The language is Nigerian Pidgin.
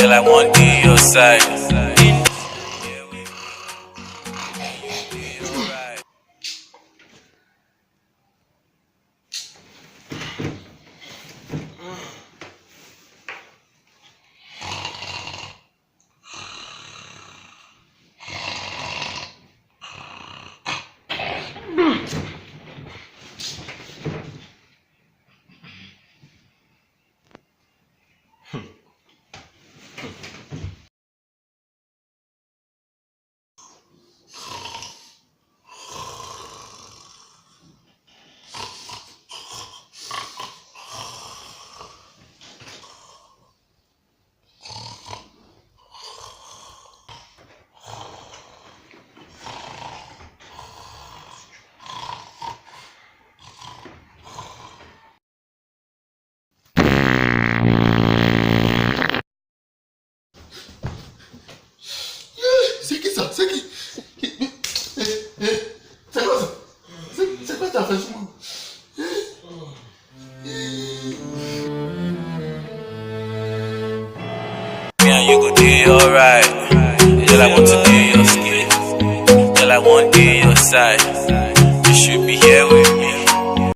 Girl, I want to be your side. Me and you go do alright. Girl, I want to be your skin. Girl, I want to be your side.